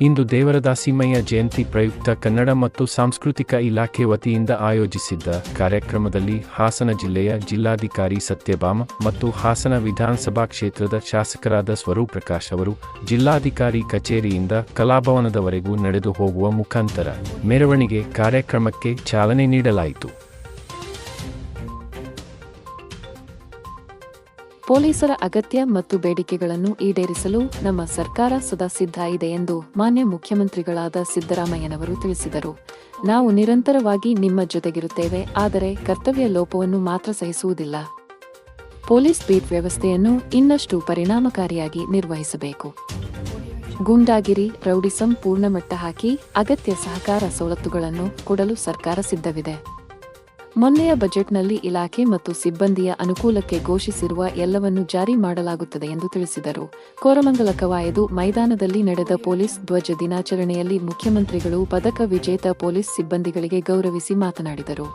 ಇಂದು ದೇವರದಾಸಿಮಯ್ಯ ಜಯಂತಿ ಪ್ರಯುಕ್ತ ಕನ್ನಡ ಮತ್ತು ಸಾಂಸ್ಕೃತಿಕ ಇಲಾಖೆ ವತಿಯಿಂದ ಆಯೋಜಿಸಿದ್ದ ಕಾರ್ಯಕ್ರಮದಲ್ಲಿ ಹಾಸನ ಜಿಲ್ಲೆಯ ಜಿಲ್ಲಾಧಿಕಾರಿ ಸತ್ಯಭಾಮ ಮತ್ತು ಹಾಸನ ವಿಧಾನಸಭಾ ಕ್ಷೇತ್ರದ ಶಾಸಕರಾದ ಸ್ವರೂಪ್ ಪ್ರಕಾಶ್ ಅವರು ಜಿಲ್ಲಾಧಿಕಾರಿ ಕಚೇರಿಯಿಂದ ಕಲಾಭವನದವರೆಗೂ ನಡೆದು ಹೋಗುವ ಮುಖಾಂತರ ಮೆರವಣಿಗೆ ಕಾರ್ಯಕ್ರಮಕ್ಕೆ ಚಾಲನೆ ನೀಡಲಾಯಿತು. ಪೊಲೀಸರ ಅಗತ್ಯ ಮತ್ತು ಬೇಡಿಕೆಗಳನ್ನು ಈಡೇರಿಸಲು ನಮ್ಮ ಸರ್ಕಾರ ಸದಾ ಸಿದ್ಧ ಇದೆ ಎಂದು ಮಾನ್ಯ ಮುಖ್ಯಮಂತ್ರಿಗಳಾದ ಸಿದ್ದರಾಮಯ್ಯನವರು ತಿಳಿಸಿದರು. ನಾವು ನಿರಂತರವಾಗಿ ನಿಮ್ಮ ಜೊತೆಗಿರುತ್ತೇವೆ, ಆದರೆ ಕರ್ತವ್ಯ ಲೋಪವನ್ನು ಮಾತ್ರ ಸಹಿಸುವುದಿಲ್ಲ. ಪೊಲೀಸ್ ಬೀಟ್ ವ್ಯವಸ್ಥೆಯನ್ನು ಇನ್ನಷ್ಟು ಪರಿಣಾಮಕಾರಿಯಾಗಿ ನಿರ್ವಹಿಸಬೇಕು. ಗೂಂಡಾಗಿರಿ, ರೌಡಿಸಂ ಪೂರ್ಣಮಟ್ಟ ಹಾಕಿ ಅಗತ್ಯ ಸಹಕಾರ ಸವಲತ್ತುಗಳನ್ನು ಕೊಡಲು ಸರ್ಕಾರ ಸಿದ್ಧವಿದೆ. ಮೊನ್ನೆಯ ಬಜೆಟ್ನಲ್ಲಿ ಇಲಾಖೆ ಮತ್ತು ಸಿಬ್ಬಂದಿಯ ಅನುಕೂಲಕ್ಕೆ ಘೋಷಿಸಿರುವ ಎಲ್ಲವನ್ನು ಜಾರಿ ಮಾಡಲಾಗುತ್ತದೆ ಎಂದು ತಿಳಿಸಿದರು. ಕೋರಮಂಗಲ ಕವಾಯದು ಮೈದಾನದಲ್ಲಿ ನಡೆದ ಪೊಲೀಸ್ ಧ್ವಜ ದಿನಾಚರಣೆಯಲ್ಲಿ ಮುಖ್ಯಮಂತ್ರಿಗಳು ಪದಕ ವಿಜೇತ ಪೊಲೀಸ್ ಸಿಬ್ಬಂದಿಗಳಿಗೆ ಗೌರವಿಸಿ ಮಾತನಾಡಿದರು.